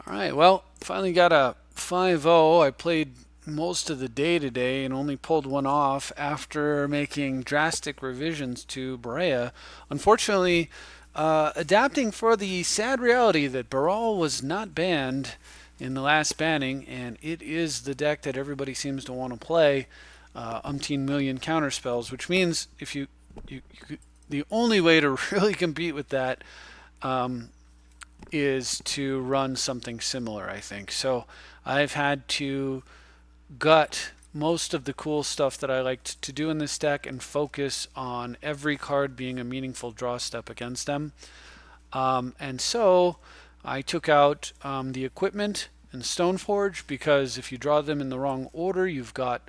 All right, well, finally got a 5-0. I played most of the day today and only pulled one off after making drastic revisions to Breya. Unfortunately, adapting for the sad reality that Baral was not banned in the last banning, and it is the deck that everybody seems to want to play. Umpteen million counter spells, which means if the only way to really compete with that um, is to run something similar, I think. So I've had to gut most of the cool stuff that I liked to do in this deck and focus on every card being a meaningful draw step against them. And so I took out the equipment and Stoneforge because if you draw them in the wrong order, you've got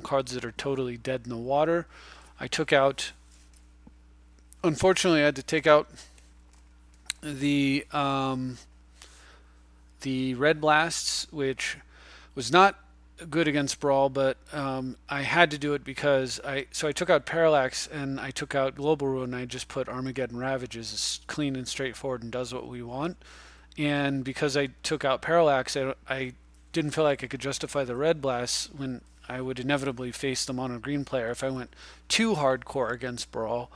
cards that are totally dead in the water. I took out, unfortunately, I had to take out the Red Blasts, which was not good against Brawl, but I had to do it because I took out Parallax and I took out Global Ruin and I just put Armageddon Ravages. It's clean and straightforward and does what we want. And because I took out Parallax, I didn't feel like I could justify the Red Blasts when I would inevitably face them on a green player if I went too hardcore against Brawl.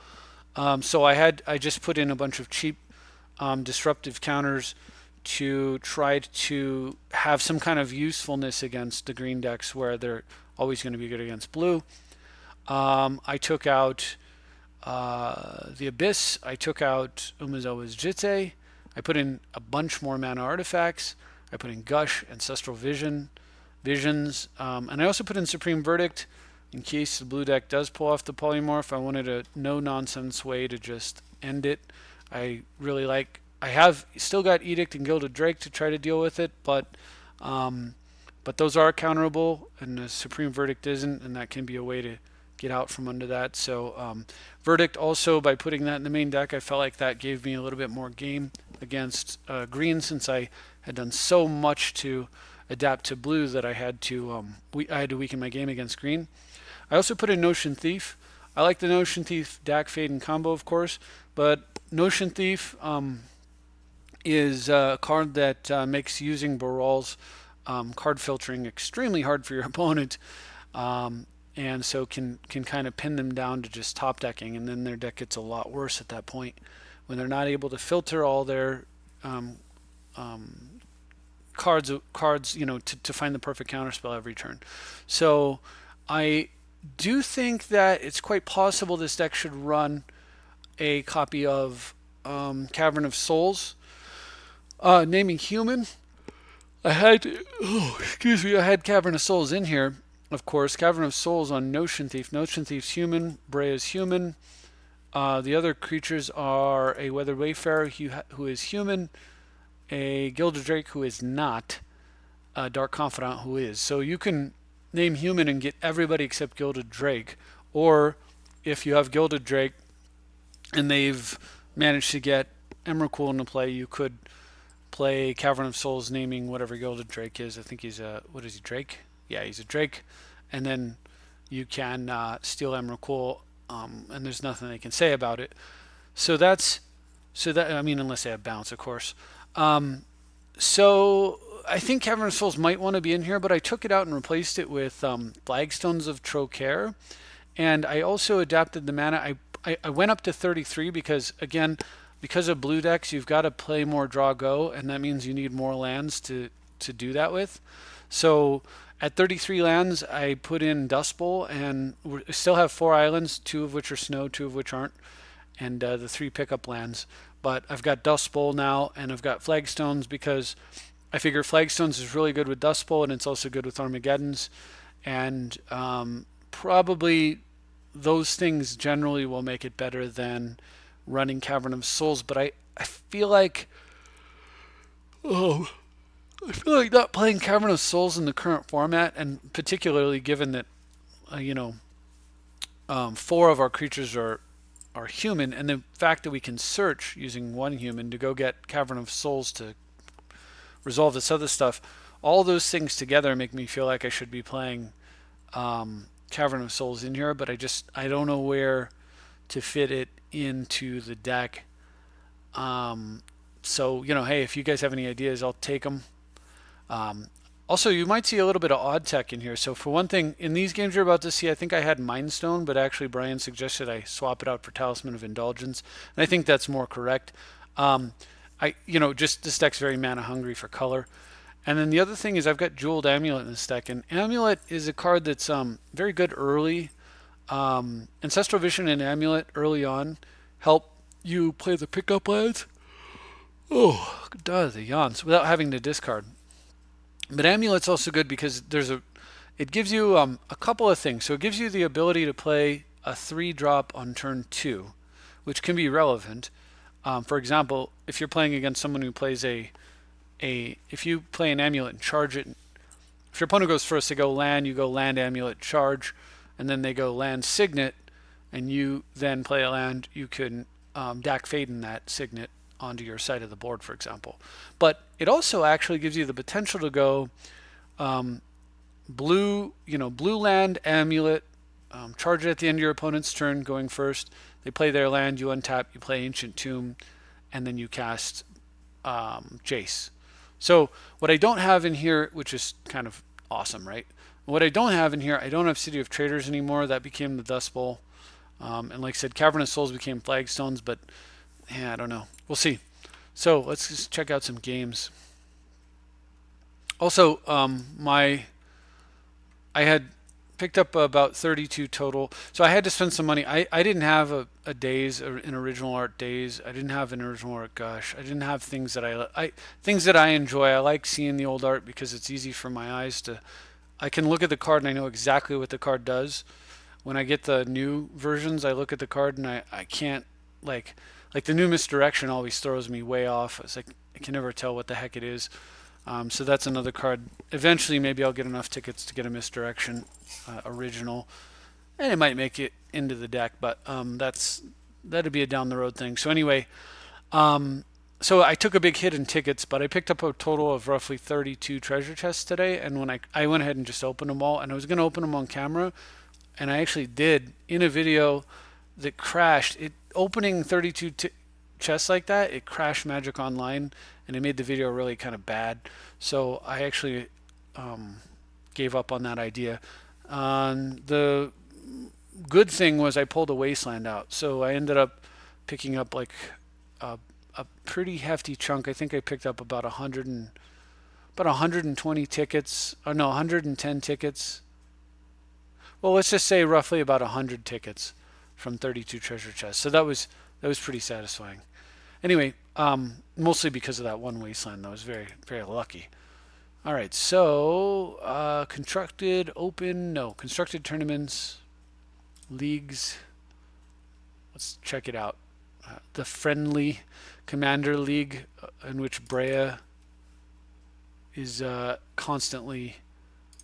So I just put in a bunch of cheap disruptive counters to try to have some kind of usefulness against the green decks where they're always going to be good against blue. I took out the Abyss. I took out Umezawa's Jitse. I put in a bunch more mana artifacts. I put in Gush, Ancestral Visions, and I also put in Supreme Verdict in case the blue deck does pull off the polymorph. I wanted a no-nonsense way to just end it. I have still got Edict and Gilded Drake to try to deal with it, but those are counterable, and the Supreme Verdict isn't, and that can be a way to get out from under that. So Verdict also, by putting that in the main deck, I felt like that gave me a little bit more game against green since I had done so much to adapt to blue that I had to weaken my game against green. I also put in Notion Thief. I like the Notion Thief Dak Fade and combo, of course, but Notion Thief is a card that makes using Baral's card filtering extremely hard for your opponent, and so can kind of pin them down to just top decking, and then their deck gets a lot worse at that point when they're not able to filter all their cards, to find the perfect counterspell every turn. So I do think that it's quite possible this deck should run a copy of Cavern of Souls. Naming human, I had I had Cavern of Souls in here, of course. Cavern of Souls on Notion Thief. Notion Thief's human. Breya's human. The other creatures are a Weathered Wayfarer who is human, a Gilded Drake who is not, a Dark Confidant who is. So you can name human and get everybody except Gilded Drake. Or if you have Gilded Drake and they've managed to get Emrakul into play, you could play Cavern of Souls naming whatever Gilded Drake is. I think he's what is he, Drake? Yeah, he's a Drake. And then you can steal Emrakul, and there's nothing they can say about it. So I mean, unless they have bounce, of course. So I think Cavern of Souls might want to be in here, but I took it out and replaced it with Flagstones of Trocaire. And I also adapted the mana. I went up to 33 because, again, because of blue decks, you've got to play more draw go, and that means you need more lands to do that with. So at 33 lands, I put in Dust Bowl, and we still have 4 islands, 2 of which are snow, 2 of which aren't, and the 3 pickup lands. But I've got Dust Bowl now, and I've got Flagstones because I figure Flagstones is really good with Dust Bowl, and it's also good with Armageddons, and probably those things generally will make it better than running Cavern of Souls. But I feel like not playing Cavern of Souls in the current format, and particularly given that 4 of our creatures are human, and the fact that we can search using 1 human to go get Cavern of Souls to resolve this other stuff, all those things together make me feel like I should be playing Cavern of Souls in here, but I don't know where to fit it into the deck So, hey, if you guys have any ideas, I'll take them. Um, Also, you might see a little bit of odd tech in here. So for one thing, in these games you're about to see, I think I had Mind Stone, but actually Brian suggested I swap it out for Talisman of Indulgence, and I think that's more correct. Um, just this deck's very mana hungry for color. And then the other thing is I've got Jeweled Amulet in this deck, and Amulet is a card that's very good early. Ancestral Vision and Amulet early on help you play the pickup lands. Oh, duh, the yawns without having to discard. But Amulet's also good because it gives you a couple of things. So it gives you the ability to play a 3-drop on turn 2, which can be relevant. For example, if you're playing against someone who plays if you play an Amulet and charge it, if your opponent goes first, they go land, you go land, Amulet, charge, and then they go land, Signet, and you then play a land, you can Dak Faden that Signet onto your side of the board, for example. But it also actually gives you the potential to go blue land, Amulet, charge it at the end of your opponent's turn, going first. They play their land, you untap, you play Ancient Tomb, and then you cast Jace. So what I don't have in here, which is kind of awesome, right? What I don't have in here, I don't have City of Traders anymore. That became the Dust Bowl. And like I said, Cavernous Souls became Flagstones, but yeah, I don't know. We'll see. So let's just check out some games. Also, I had picked up about 32 total, so I had to spend some money. I didn't have a days an original art days. I didn't have an original art gush. I didn't have things that things that I enjoy. I like seeing the old art because it's easy for my eyes to. I can look at the card and I know exactly what the card does. When I get the new versions, I look at the card and I can't like the new Misdirection always throws me way off. It's like I can never tell what the heck it is. So that's another card. Eventually, maybe I'll get enough tickets to get a Misdirection original, and it might make it into the deck. But that'd be a down the road thing. So anyway, so I took a big hit in tickets, but I picked up a total of roughly 32 treasure chests today. And when I went ahead and just opened them all, and I was going to open them on camera, and I actually did in a video that crashed. It opening 32 chests like that, it crashed Magic Online, and it made the video really kind of bad. So I actually gave up on that idea. The good thing was I pulled a Wasteland out, so I ended up picking up like a pretty hefty chunk. I think I picked up about 120 tickets. Or no, 110 tickets. Well, let's just say roughly about 100 tickets from 32 treasure chests. So that was pretty satisfying. Anyway, mostly because of that one Wasteland. That was very, very lucky. All right, so constructed tournaments, leagues. Let's check it out. The Friendly Commander League, in which Breya is constantly,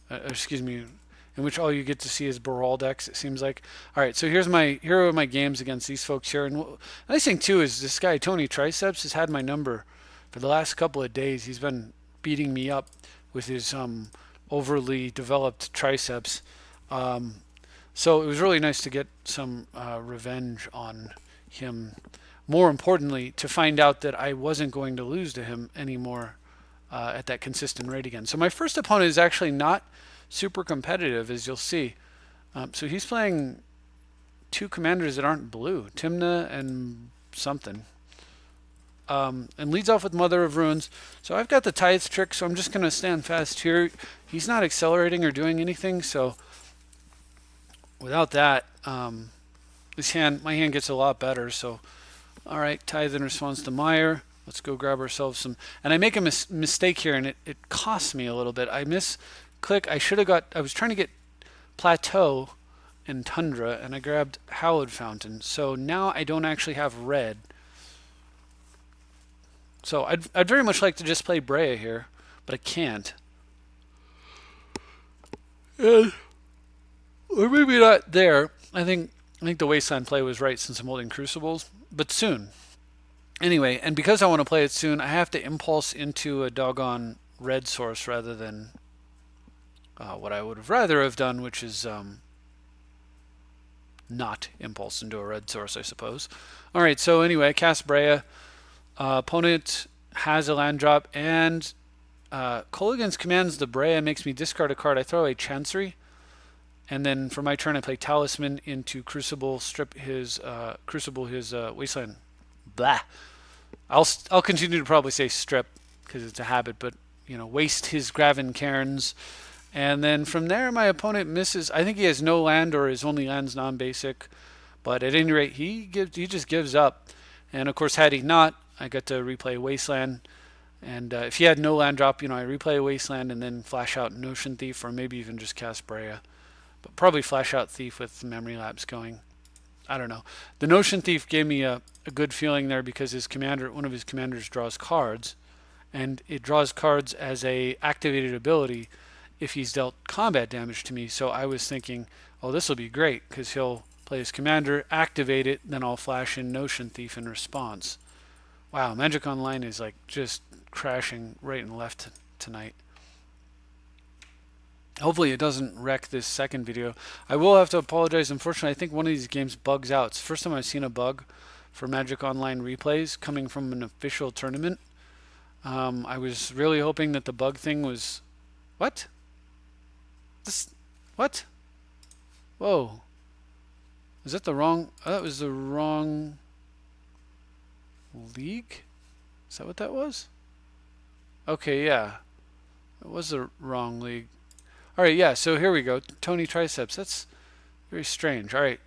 in which all you get to see is Baral decks, it seems like. All right, so here are my games against these folks here. And the nice thing too is this guy Tony Triceps has had my number for the last couple of days. He's been beating me up with his overly developed triceps. So it was really nice to get some revenge on him. More importantly, to find out that I wasn't going to lose to him anymore at that consistent rate again. So my first opponent is actually not super competitive, as you'll see. So he's playing two commanders that aren't blue, Timna and something. And leads off with Mother of Runes. So I've got the Tithe trick, so I'm just going to stand fast here. He's not accelerating or doing anything, so without that, my hand gets a lot better. So, all right, Tithe in response to Meyer. Let's go grab ourselves some. And I make a mistake here, and it costs me a little bit. I misclick. I was trying to get Plateau and Tundra, and I grabbed Hallowed Fountain. So now I don't actually have red. So I'd very much like to just play Breya here, but I can't. Or maybe not there. I think the Wasteland play was right since I'm holding Crucibles, but soon. Anyway, and because I want to play it soon, I have to impulse into a doggone red source rather than what I would have rather have done, which is not impulse into a red source, I suppose. All right, so anyway, I cast Breya. Opponent has a land drop, and Kolaghan's commands the Breya makes me discard a card. I throw away Chancery, and then for my turn I play Talisman into Crucible, strip his Crucible his Wasteland. Blah. I'll continue to probably say strip because it's a habit, but waste his Graven Cairns, and then from there my opponent misses. I think he has no land or his only land's non-basic, but at any rate he just gives up. And of course, had he not, I got to replay Wasteland. And if he had no land drop, I replay Wasteland and then flash out Notion Thief, or maybe even just cast Breya. But probably flash out Thief with Memory Lapse going. I don't know. The Notion Thief gave me a good feeling there because one of his commanders draws cards, and it draws cards as a activated ability if he's dealt combat damage to me. So I was thinking, oh, this will be great because he'll play his commander, activate it, then I'll flash in Notion Thief in response. Wow, Magic Online is like just crashing right and left tonight. Hopefully it doesn't wreck this second video. I will have to apologize. Unfortunately, I think one of these games bugs out. It's the first time I've seen a bug for Magic Online replays coming from an official tournament. I was really hoping that the bug thing was... What? What? Whoa. Is that the wrong... that was the wrong... league? Is that what that was? Okay, yeah. It was the wrong league. Alright, yeah, so here we go. Tony Triceps. That's very strange. Alright.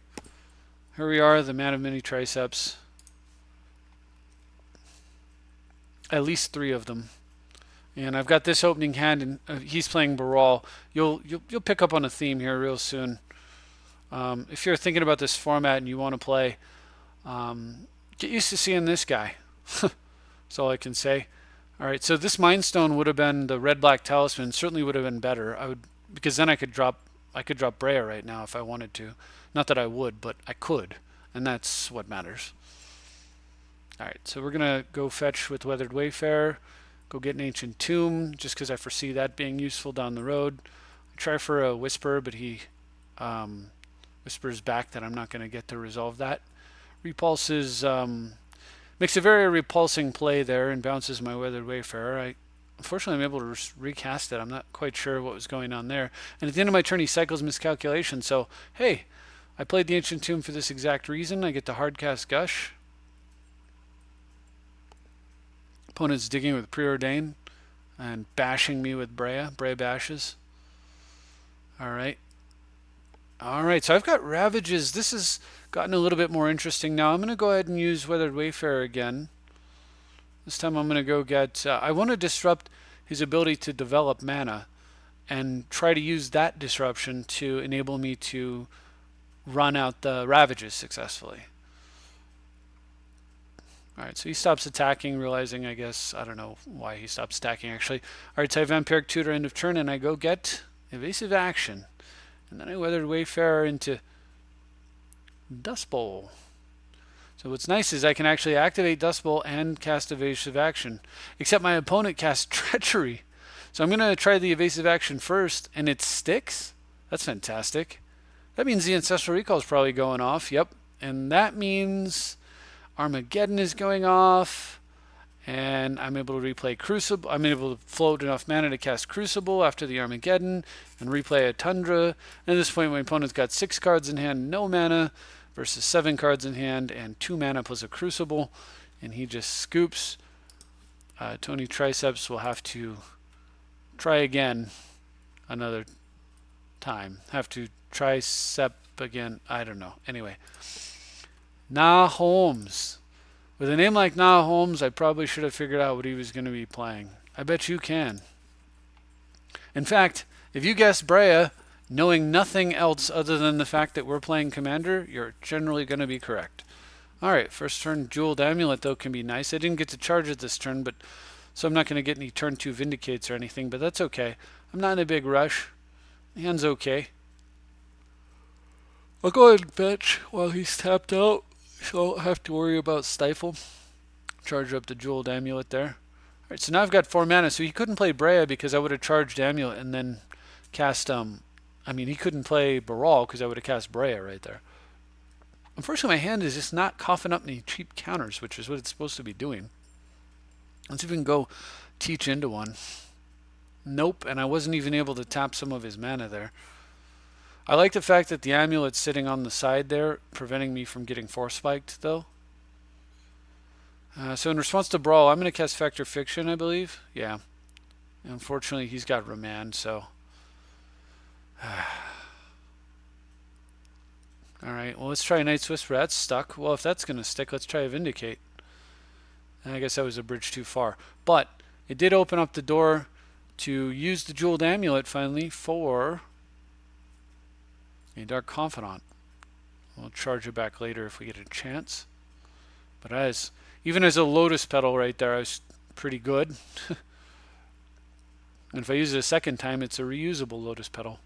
Here we are, the man of many triceps. At least 3 of them. And I've got this opening hand, and he's playing Baral. You'll pick up on a theme here real soon. If you're thinking about this format and you want to play, get used to seeing this guy. That's all I can say. Alright, so this Mind Stone would have been the red-black talisman. Certainly would have been better. Because then I could drop Breya right now if I wanted to. Not that I would, but I could. And that's what matters. Alright, so we're going to go fetch with Weathered Wayfarer. Go get an Ancient Tomb, just because I foresee that being useful down the road. Try for a Whisper, but he whispers back that I'm not going to get to resolve that. Repulses, makes a very repulsing play there and bounces my Weathered Wayfarer. Unfortunately, I'm able to recast it. I'm not quite sure what was going on there. And at the end of my turn, he cycles Miscalculation. So, hey, I played the Ancient Tomb for this exact reason. I get to hardcast Gush. Opponent's digging with Preordain and bashing me with Breya. Breya bashes. Alright. Alright, so I've got Ravages. This has gotten a little bit more interesting now. I'm going to go ahead and use Weathered Wayfarer again. This time I'm going to go get... I want to disrupt his ability to develop mana and try to use that disruption to enable me to run out the Ravages successfully. Alright, so he stops attacking, realizing, I guess, I don't know why he stops attacking actually. Alright, so I Vampiric Tutor end of turn, and I go get Evasive Action. And then I Weathered Wayfarer into Dust Bowl. So what's nice is I can actually activate Dust Bowl and cast Evasive Action. Except my opponent casts Treachery. So I'm going to try the Evasive Action first, and it sticks? That's fantastic. That means the Ancestral Recall is probably going off. Yep. And that means Armageddon is going off. And I'm able to replay Crucible. I'm able to float enough mana to cast Crucible after the Armageddon and replay a Tundra. And at this point, my opponent's got 6 cards in hand, no mana, versus 7 cards in hand and 2 mana plus a Crucible. And he just scoops. Tony Triceps will have to try again another time. Have to tricep again. I don't know. Anyway. Nah Holmes. With a name like Nah Holmes, I probably should have figured out what he was going to be playing. I bet you can. In fact, if you guessed Breya, knowing nothing else other than the fact that we're playing Commander, you're generally going to be correct. Alright, first turn Jeweled Amulet, though, can be nice. I didn't get to charge it this turn, but so I'm not going to get any turn 2 Vindicates or anything, but that's okay. I'm not in a big rush. The hand's okay. I'll go ahead and fetch while he's tapped out, so I don't have to worry about Stifle. Charge up the Jeweled Amulet there. Alright, so now I've got 4 mana, so he couldn't play Breya because I would have charged Amulet and then cast, I mean, he couldn't play Baral because I would have cast Breya right there. Unfortunately, my hand is just not coughing up any cheap counters, which is what it's supposed to be doing. Let's even go teach into one. Nope, and I wasn't even able to tap some of his mana there. I like the fact that the amulet's sitting on the side there, preventing me from getting force spiked, though. So in response to Brawl, I'm going to cast Factor Fiction, I believe. Yeah. Unfortunately, he's got Remand, so... Alright, well, let's try Night's Whisper. That's stuck. Well, if that's going to stick, let's try a Vindicate. And I guess that was a bridge too far. But it did open up the door to use the Jeweled Amulet, finally, for a Dark Confidant. We'll charge it back later if we get a chance. But as even as a Lotus Petal right there, I was pretty good. And if I use it a second time, it's a reusable Lotus Petal.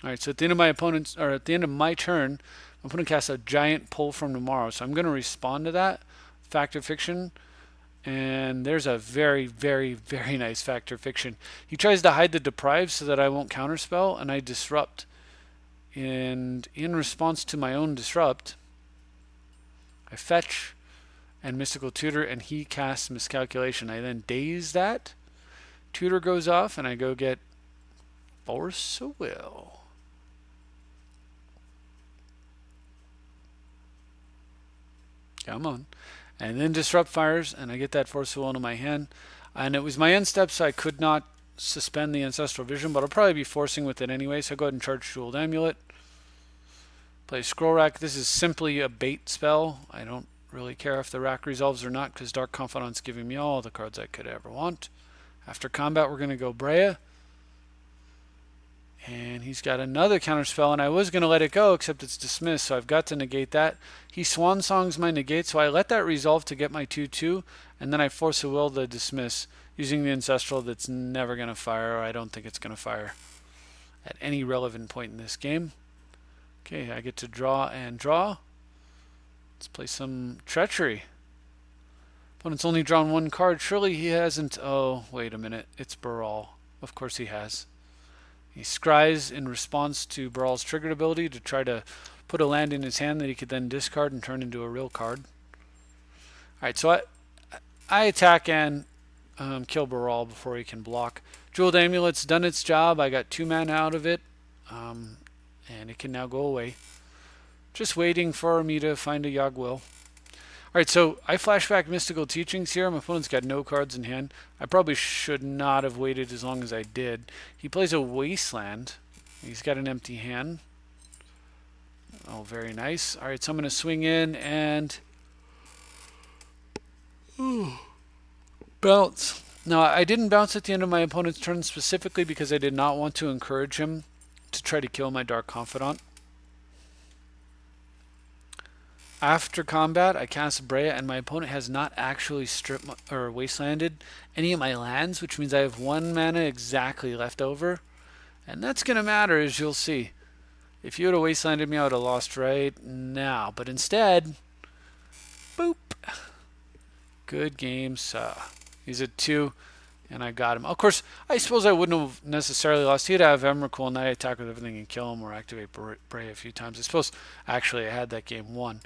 Alright, so at the end of my opponent's, or at the end of my turn, I'm going to cast a giant Pull from Tomorrow. So I'm going to respond to that. Factor Fiction. And there's a very, very, very nice Factor Fiction. He tries to hide the Deprive so that I won't counterspell, and I disrupt. And in response to my own disrupt, I fetch and Mystical Tutor, and he casts Miscalculation. I then daze that. Tutor goes off, and I go get Force of Will. Come on. And then Disrupt fires, and I get that Force of Will into my hand. And it was my end step, so I could not suspend the Ancestral Vision, but I'll probably be forcing with it anyway, so I'll go ahead and charge Jeweled Amulet. Play Scroll Rack. This is simply a bait spell. I don't really care if the rack resolves or not, because Dark Confidant's giving me all the cards I could ever want. After combat, we're going to go Breya. And he's got another counterspell, and I was going to let it go, except it's dismissed, so I've got to negate that. He Swan Songs my negate, so I let that resolve to get my 2/2, and then I Force a Will to dismiss, using the Ancestral that's never going to fire, or I don't think it's going to fire at any relevant point in this game. Okay, I get to draw and draw. Let's play some Treachery. Opponent's only drawn one card. Surely he hasn't... Oh, wait a minute. It's Baral. Of course he has. He scries in response to Baral's triggered ability to try to put a land in his hand that he could then discard and turn into a real card. Alright, so I attack and kill Baral before he can block. Jeweled Amulet's done its job. I got 2 mana out of it. And it can now go away. Just waiting for me to find a Yogg-Will. Alright, so I flashback Mystical Teachings here. My opponent's got no cards in hand. I probably should not have waited as long as I did. He plays a Wasteland. He's got an empty hand. Oh, very nice. Alright, so I'm going to swing in and... bounce. Now, I didn't bounce at the end of my opponent's turn specifically because I did not want to encourage him to try to kill my Dark Confidant. After combat, I cast Breya, and my opponent has not actually stripped or wastelanded any of my lands, which means I have 1 mana exactly left over. And that's going to matter, as you'll see. If you would have wastelanded me, I would have lost right now. But instead, boop. Good game, sir. He's at 2, and I got him. Of course, I suppose I wouldn't have necessarily lost. He'd have Emrakul, and I'd attack with everything and kill him or activate Breya a few times. I suppose, actually, I had that game won.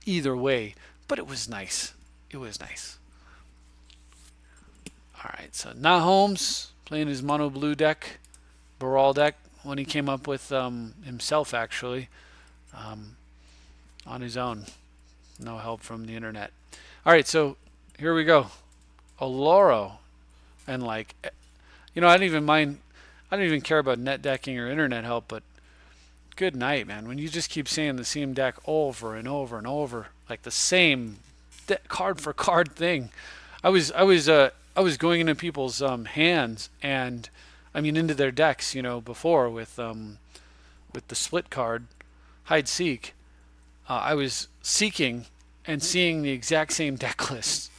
Either way, but it was nice. It was nice. Alright, so now Holmes playing his mono blue deck, Baral deck, when he came up with himself actually, on his own. No help from the internet. Alright, so here we go. Alluro. And like, you know, I don't even care about net decking or internet help, but good night, man. When you just keep seeing the same deck over and over and over, like the same card for card thing. I was going into people's hands, and I mean into their decks, you know, before with the split card, hide seek. I was seeking and seeing the exact same deck lists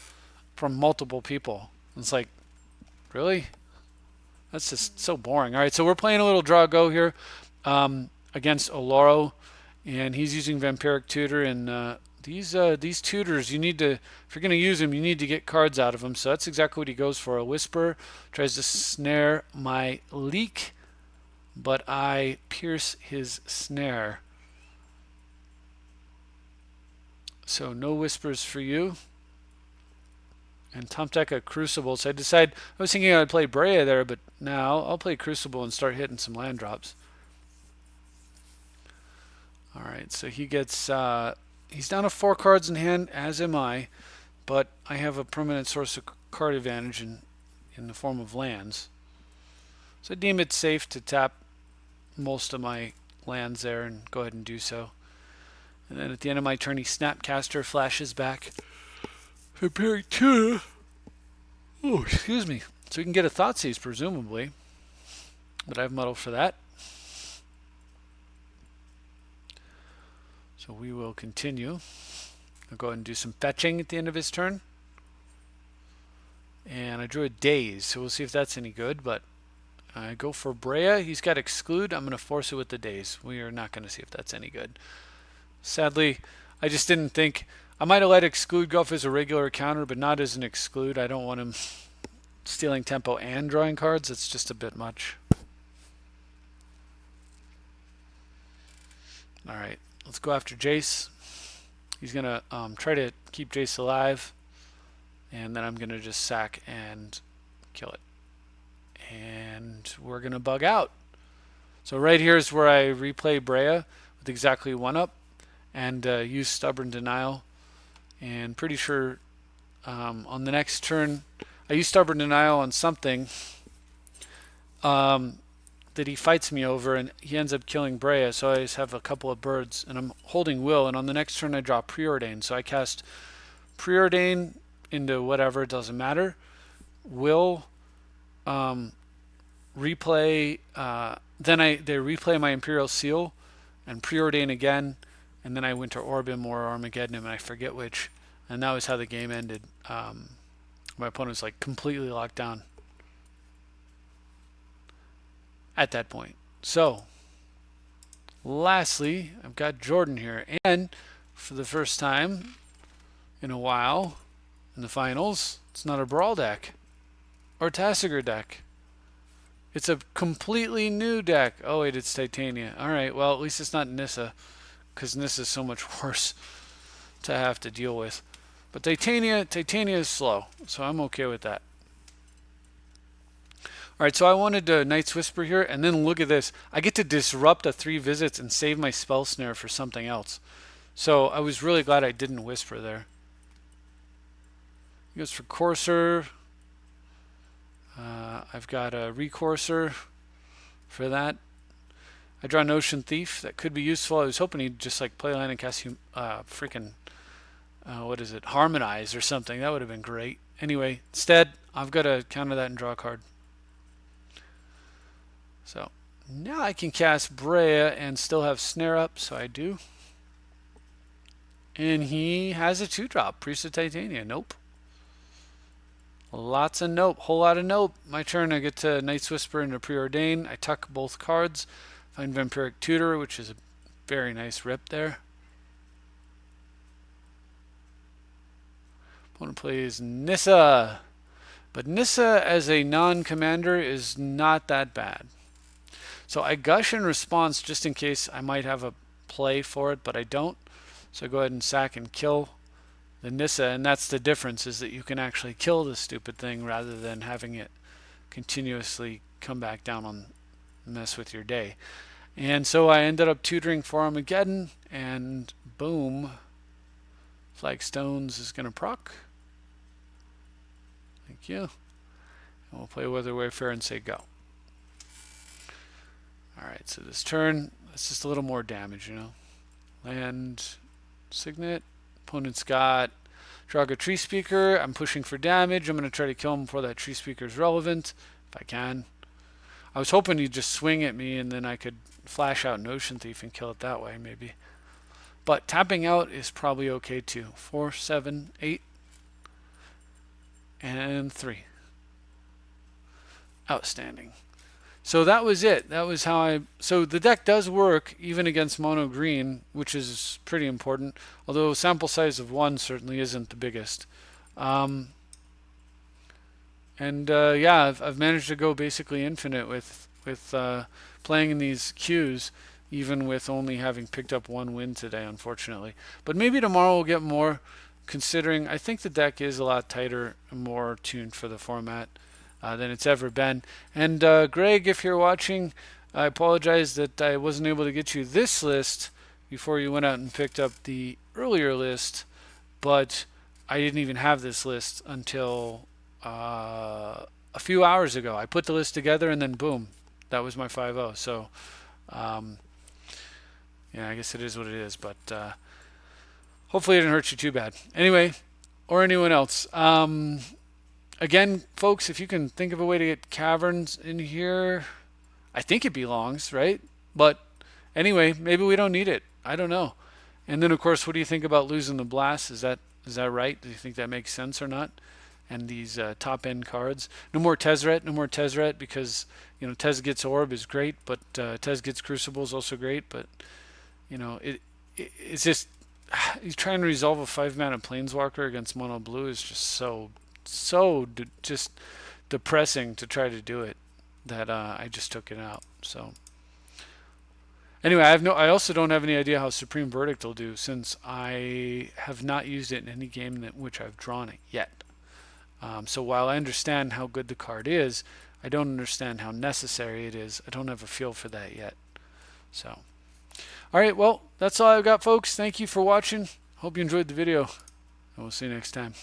from multiple people. It's like, really? That's just so boring. All right, so we're playing a little draw go here. Against Alluro, and he's using Vampiric Tutor, and these tutors, you need to, if you're going to use them, you need to get cards out of them. So that's exactly what he goes for. A Whisper tries to snare my Leak, but I pierce his snare. So no Whispers for you. and top deck a Crucible. So I was thinking I'd play Breya there, but now I'll play Crucible and start hitting some land drops. All right, so he's down to 4 cards in hand, as am I, but I have a permanent source of card advantage in the form of lands. So I deem it safe to tap most of my lands there and go ahead and do so. And then at the end of my turn, he Snapcaster flashes back. Preparing two. Oh, excuse me. So we can get a Thoughtseize, presumably. But I have Muddle for that. So we will continue. I'll go ahead and do some fetching at the end of his turn. And I drew a Daze, so we'll see if that's any good. But I go for Breya. He's got Exclude. I'm going to force it with the Daze. We are not going to see if that's any good. Sadly, I just didn't think... I might have let Exclude go off as a regular counter, but not as an Exclude. I don't want him stealing tempo and drawing cards. It's just a bit much. Alright, let's go after Jace. He's going to try to keep Jace alive. And then I'm going to just sack and kill it. And we're going to bug out. So right here is where I replay Breya with exactly 1-up. And use Stubborn Denial. And pretty sure on the next turn, I use Stubborn Denial on something that he fights me over, and he ends up killing Breya. So I just have a couple of birds, and I'm holding Will. And on the next turn, I draw Preordain. So I cast Preordain into whatever, it doesn't matter. Will replay. Then they replay my Imperial Seal and Preordain again. And then I Winter Orb him or Armageddon him, and I forget which. And that was how the game ended. My opponent was like completely locked down at that point. So, lastly, I've got Jordan here. And for the first time in a while in the finals, it's not a Brawl deck or Tasigur deck. It's a completely new deck. Oh, wait, it's Titania. All right, well, at least it's not Nissa, because Nissa is so much worse to have to deal with. But Titania is slow, so I'm okay with that. All right, so I wanted to Night's Whisper here, and then look at this. I get to disrupt a 3 visits and save my Spell Snare for something else. So I was really glad I didn't Whisper there. He goes for Courser. I've got a Recourser for that. I draw Notion Thief. That could be useful. I was hoping he'd just like play land and cast freaking what is it? Harmonize or something. That would have been great. Anyway, instead, I've got to counter that and draw a card. So now I can cast Breya and still have Snare up, so I do. And he has a 2-drop. Priest of Titania. Nope. Lots of nope. Whole lot of nope. My turn, I get to Night's Whisper into Preordain. I tuck both cards. Find Vampiric Tutor, which is a very nice rip there. Opponent plays Nissa. But Nissa as a non-commander is not that bad. So I gush in response just in case I might have a play for it, but I don't. So I go ahead and sack and kill the Nissa, and that's the difference, is that you can actually kill the stupid thing rather than having it continuously come back down on mess with your day. And so I ended up tutoring for Armageddon, and boom, Flagstones is going to proc. Thank you. And we'll play Weather Wayfarer and say go. Alright, so this turn, it's just a little more damage, you know. Land, Signet. Opponent's got Draga Tree Speaker. I'm pushing for damage. I'm going to try to kill him before that Tree Speaker is relevant, if I can. I was hoping he'd just swing at me and then I could flash out Notion Thief and kill it that way, maybe. But tapping out is probably okay too. 4, 7, 8, and 3. Outstanding. So that was it. That was how I... So the deck does work even against mono green, which is pretty important. Although sample size of 1 certainly isn't the biggest. Yeah, I've managed to go basically infinite with playing in these queues, even with only having picked up 1 win today, unfortunately. But maybe tomorrow we'll get more. considering I think the deck is a lot tighter and more tuned for the format than it's ever been. And Greg, if you're watching, I apologize that I wasn't able to get you this list before you went out and picked up the earlier list, but I didn't even have this list until a few hours ago. I put the list together and then boom, that was my 5-0. So, yeah, I guess it is what it is, but hopefully it didn't hurt you too bad. Anyway, or anyone else. Again, folks, if you can think of a way to get caverns in here, I think it belongs, right? But anyway, maybe we don't need it. I don't know. And then, of course, what do you think about losing the blast? Is that right? Do you think that makes sense or not? And these top end cards. No more Tezzeret. No more Tezzeret because Tez gets Orb is great, but Tez gets Crucible is also great. But it's just he's trying to resolve a 5-mana Planeswalker against mono blue is just just depressing to try to do it that I just took it out. So anyway, I also don't have any idea how Supreme Verdict will do since I have not used it in any game in which I've drawn it yet. So while I understand how good the card is, I don't understand how necessary it is. I don't have a feel for that yet. So, all right, well, that's all I've got, folks. Thank you for watching. Hope you enjoyed the video, and we'll see you next time.